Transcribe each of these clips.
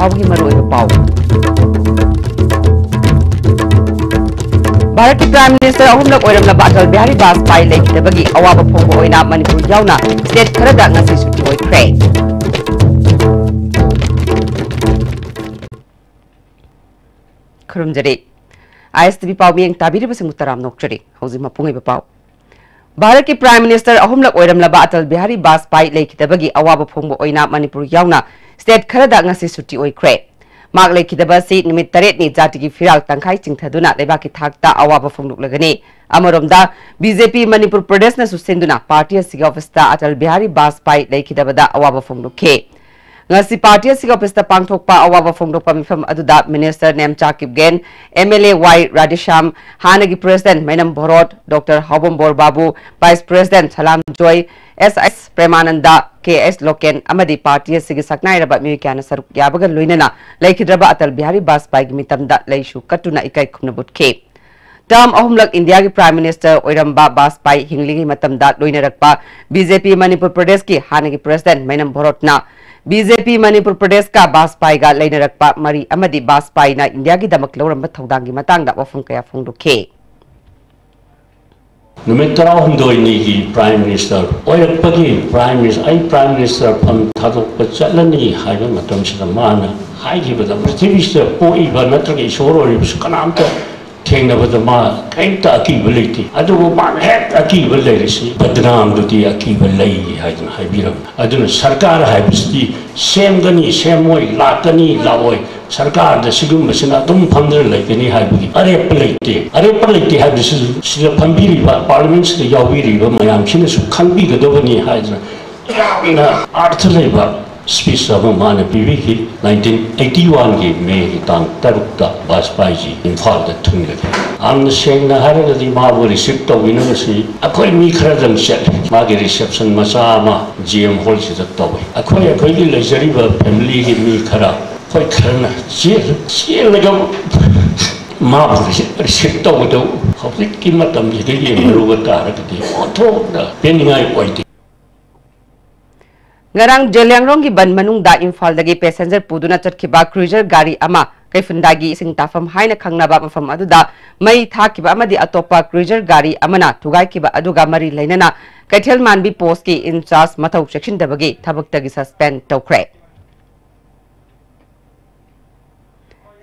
फाउगी मरोई पाव भारत की prime minister अहुमलक ओइरमलबा अटल Bihari Vajpayee लेखिदबगी अवाब फोंबो ओइना Manipur यावना state Khardah ngasi सुटी ओइख्रे खरुमजरे ISTV पावमिंग ताबिरिबसिंग मुतराम नोक्चरी हौजि मपुंगैबा पाव भारत की प्राइम मिनिस्टर अहुमलक ओइरमलबा अटल बिहारी वाजपेयी लेखिदबगी अवाब फोंबो ओइना मणिपुर यावना स्टेट खरदा ngasi सुटी ओइख्रे माग लेखिदबसी निमित तरेटनी जाति की फिराल तंखाई चिंथदुना लेबाकी थाकता अवाब फोंदोक्लगनी अमरोमदा बीजेपी मणिपुर प्रदेश न सुसेंदुना पार्टी असिग ऑफिसता अटल बिहारी वाजपेयी लेखिदबदा अवाब फोंदोखे ngasi party asig office ta pangthokpa awawa phongdokpa mifam aduda minister nemcha kipgen MLA Y Radisham hanagi president Mainam Bhorot Dr Hobom Bor Babu vice president Salam Joy SS Premananda KS Loken amadi party asig saknai raba mi kana saruk yabaga loinana laikhidraba atal bihari Vajpayee gi mitamda leishu katuna ikai khumnabutke term ahumlak India ki prime minister oiramba Vajpayee hingligi matamda loinarakpa BJP Manipur Pradesh ki hanagi president Mainam Bhorot na BJP Manipur Pradesh का वाजपेयी का लेनरक्पा मरी अमदी वाजपेयी ना India की दमक लौरंब थौदांगी मतांगदा वफम कया फोंदोखे नुमित 16 की prime minister ओयरपगी prime minister फम थादोक चलनी हाइबा मतम सिदा माना हाइगिबदा पृथ्वी से पोइबा नत्रगे ईश्वर ओरिबस कनामता थेंगनबदा मा कैंता अकीब लेती अदुबो मा हेक अकीब लेरिसी बदनाम दुती अकीब लई हाइजन हाइबिरम अदुन सरकार हाइबिसती सेमगनी सेमोय लाकनी लाओय सरकार द सिगुम मसिना तुम फंदर लेकनी हाइबगी अरेप लेते हाइबिसु सिदा फंबिरिबा पार्लियामेंट से याविरिबा मयाम सिनसु खंबिगदबनी हाइजन याविना अर्थ लेबा स्पीच of मान पीवी की 1981 की मे की तांग तरुक्ता वाजपेयी जी इम्फाल द थुंगले आमने सेंगना हारगदी माबो रिसीव तौविनगसी अखोय मी खरदम सेट मागे रिसेप्शन मचामा जीएम हॉल से तौवे अखोय की लेजरीबा फैमिली की मी खरा खोय खरना चेल लगा माबो रिसीव तौदो हौजिक की मतम जिदगी मरुगा तारगदी ओथोदा पेनिंगाय ओइदि ngarang jelengrong gi ban manung da imphal dagi passenger puduna chatkhiba cruiser gari ama kaifundagi sing tafam haina khangnaba mafam aduda mai thakiba amadi atopa cruiser gari amana thugai kiba aduga mari leinana kaithel manbi post ki in charge mathau section dabagi thabaktagi suspend tawkhre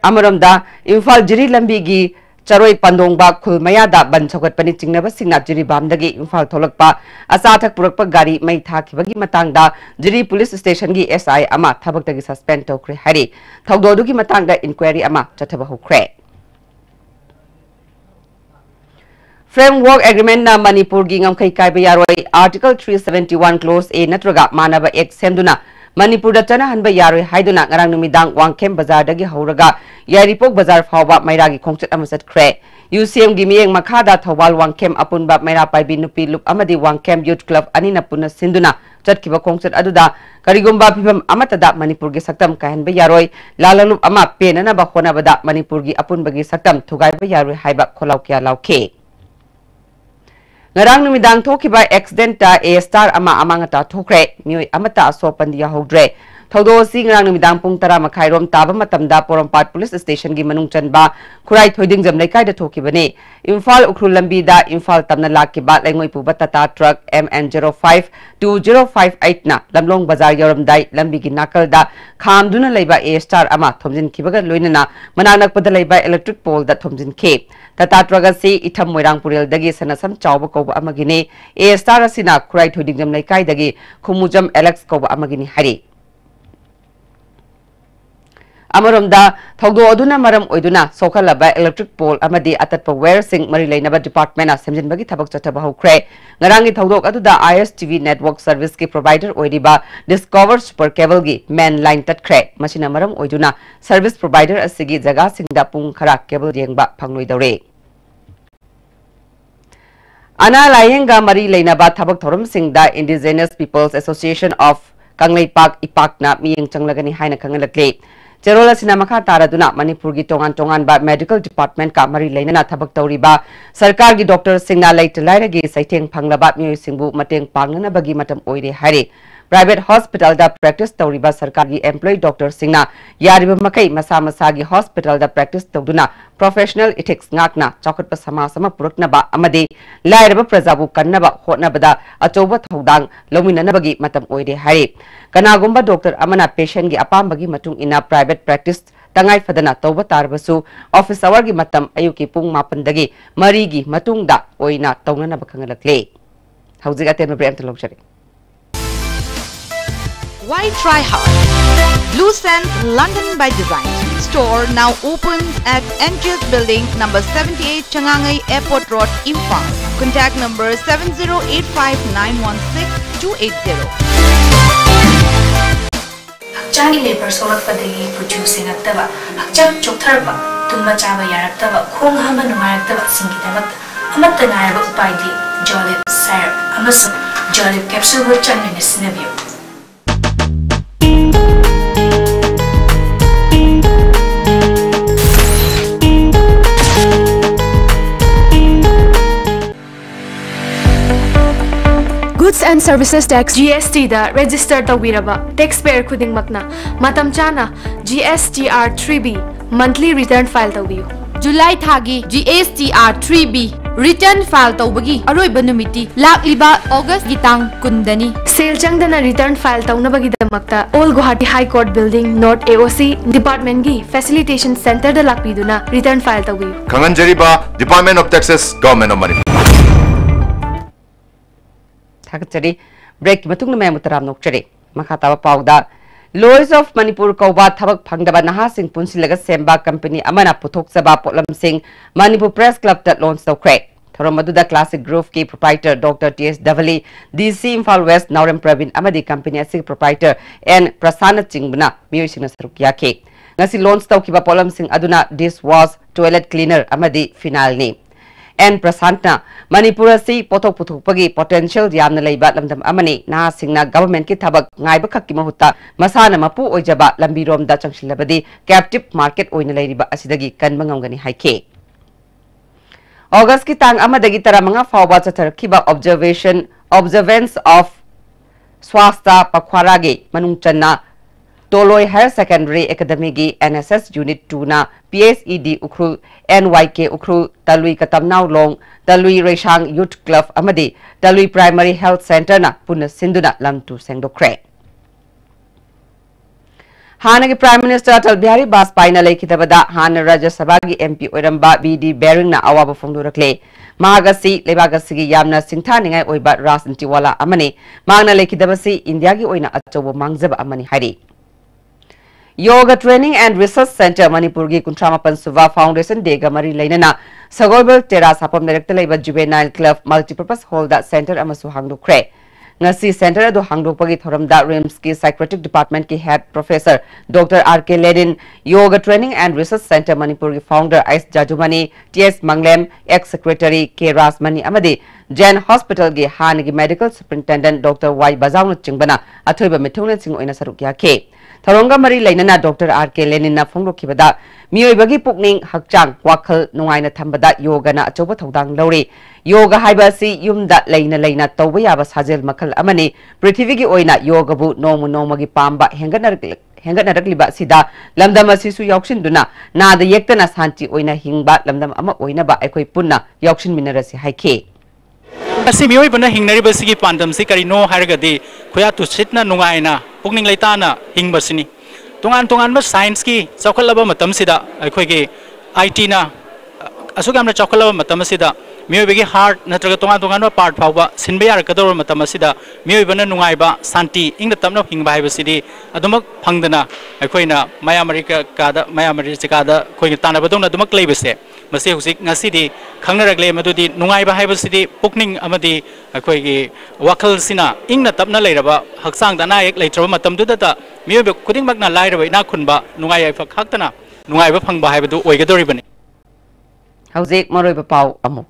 amaramda imphal jiri lambi gi Charoi Pandongba Khulmayada ban chokat pani chingnaba singna jiri bamdagi imphal tholakpa asathak purakpa gari mai thakibagi matangda jiri police station gi SI ama thabaktagi suspend tawkhre hari thawdodu gi matangda inquiry ama chathaba hokre framework agreement na Manipur gi ngamkhai kaiba yaroi article 371 clause A natraga manaba act semduna Manipur da chana hanba yaroi haiduna ngarang numidang wangkem bazar dagi hauraga yaripok bazar phawba mairagi khongchat amasat khre UCM gi miyeng makhada thawal wangkem apunba maira paibi nupi lup amadi wangkem youth club anina puna sinduna chatkiba khongchat aduda karigumba phibam amatada Manipur gi saktam kahanba yaroi lalalup ama penana ba khona bada Manipur gi apunba gi saktam thugai ba yaroi haiba kholau kya lauke ngarang numidang thokiba accident ta A star ama amangata thokre mioi amata asopandi yahodre thodo si ngarang numidang pung tara makhairom taba matamda porompat police station gi manung chanba khurai thoiding jam laikai da thokibane imphal ukhrul lambi da imphal tamna lakiba laingoi puba tata truck MN05 2058 na lamlong bazar yoram dai lambi gi nakal da khamduna leiba A star ama thomjin kibaga loinana mananak pada leiba electric pole da thomjin ke Tata truck si itham moirang puril dagi sanasam chawba koba amagini A star asina khurai thoiding jam laikai dagi khumujam Alex koba amagini hari Amaromda thawdo aduna maram oiduna sokhalaba electric pole amadi atatpa wire sing mari leinaba department na semjinbagi thabak chathaba hokre ngarangi thawdok aduda ISTV network service ki provider oiriba discover super cable gi main line tatkre machina maram oiduna service provider asigi jaga singda pung khara cable yengba phangloi dore ana layenga mari leinaba thabak thorum singda indigenous peoples association of kanglei park ipakna miyeng changlagani haina khangalakle Cherola Sinamaka Taraduna, Manipur gi tongan ba medical department ka mari lainana thabak tawriba sarkar gi doctor singna lait laira gi saiteng phanglaba miyoi singbu mateng pangnana bagi matam oire hari private hospital दा practice तौरिबा सरकारी employ doctor सिंगना यारिबा मकई मसा मसागी hospital दा practice तौदुना professional ethics ngakna chakotpa samasama puraknaba amade lairaba prajabu kannaba hotnabada achouba thodang lominanabagi matam oide hari kanagumba doctor amana patient gi apambagi matung ina private practice tangai fadana tauba tarbasu office hour gi matam ayuki pung 9 dagi mari gi matungda oina taunanaba khangalakle haujiga tenma brand lokjare. Why try hard? Blue Sand London by Design store now opens at NGS Building number 78 Changangai Airport Road, Imphal. Contact number 7085916280. Hakchang labor solakpadagi producing aktaba hakchang choktarba tumba chaba yaraktaba khong hama numayaktaba singidamat amatta nairaba upaidi jolib syrup amasu jolib capsule ho changne sinabiyo. Goods and Services Tax GST da register tawiraba taxpayer khuding makna matam chana GSTR 3B monthly return file tawiyu. July thagi GSTR 3B return file tawbagi aroiba numiti lakliba August gitang kundani. Sale changdana return file tawnabagi damakta All Guwahati High Court Building North AOC Department gi Facilitation Center da lakpiduna return file tawiyu. Kanganjariba Department of Taxes Government of Manipur. Break matung na mutaram nokchare makatawa pauda Lawyers of Manipur kauba thabak phangdaba naha sing punsilaga semba company amana puthok saba potlam sing Manipur Press Club that launch tawkre thoromaduda Classic Grove ki proprietor Dr. T.S. Davali DC Imphal West Naurem Pravin amadi company asig proprietor and Prasanna Chingbna miyosina sarukya ke ngasi launch tawkiba potlam sing aduna dishwash toilet cleaner amadi final ni and Prasantna Manipur si pothok puthokpagi potential yamna leiba lamdam amani na singna government ki thabak ngaiba khakki mahuta masana mapu oijaba lambi rom da changshilabadi captive market oina leiriba asidagi kanba ngamgani haike August ki tang amadagi taramanga fawba chatharkiba observance of swasta pakhwaragi manungchanna Toloi Higher Secondary Academy gi NSS Unit 2 na PSED Ukhrul NYK Ukhrul Talui Katamnau Long Talui Reshang Youth Club amadi Talui Primary Health Center na punna sinduna lamtu sengdokre Hanagi Prime Minister Atal Bihari Vajpayee na lekhitabada Hana Rajya Sabha gi MP oiramba BD Bering na awaba phongdurakle Mahagasi lebagasi gi yamna singthaningai oiba rajniti wala amani magna lekhidabasi India gi oina achobo mangjaba amani hari Yoga Training and Research Center Manipur gi Kuntramapan Suva Foundation Dega Mari Lainana Sagobel Terrace Hapam Director Laiba Juvenile Club Multipurpose Hall da Center Amasu Hangdokre Ngasi Center ado Hangdokpagi Thoram da RIMS ki Psychiatric Department ki Head Professor Dr. R.K. Lenin Yoga Training and Research Center Manipur gi Founder Ais Jajumani T.S. Manglem Ex Secretary K. Rasmani Amadi Jen Hospital gi Hanagi Medical Superintendent Dr. Y. Bazaunu Chingbana Athoiba Mithunglen Sing oina sarukya ke Tharonga Mari Lainana Dr. R.K. Lenin na phongrokibada miyoibagi pukning hakchang wakhal nungaina thambada yoga na achoba thodang lauri yoga haiba si yumda laina tawba yaba sajel makhal amani prithvi gi oina yoga bu nomu gi pamba henganaragliba sida lamdam asisu yakshin duna na da yektana santi oina hingba lamdam ama oina ba aikoi punna yakshin minarasi haike Asi mioi bana hingnari basigi pandam si karino hargadi khoya tu sitna nungaina pukning laitana hingbasini tongan ba science ki chawkhalaba matam sida akhoi ge IT na asugamna chawkhalaba matam sida mioi begi heart natraga tongan ba part phawba sinbe yar kador matam sida mioi bana nungai ba santi ingna tamna hingba hai basidi adumak phangdana akhoina maya america kada maya america da khoi tana badona adumak leibase mase husik ngasidi khangnaragle madudi nungai ba haibasidi pukning amadi akhoi wakhal sina ingna tapna leiraba haksang dana ek leitraba matam du da miyobe kuding magna lairaba ina khunba nungai ai fakhaktana nungai ba phangba haibadu oigadori bani hauzik maroi ba pau amu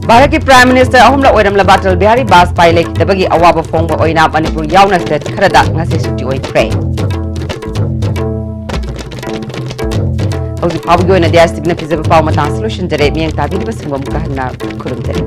Bharat ki Prime Minister ahumla oiramla Atal Bihari Vajpayee lekhidabagi awaba phongba oina Manipur yauna state kharada ngasi suti oikre Hauzik pawgi oina dia stigna pizaba paw matang solution jare miyang tabi ba singwa mukahna khulum jare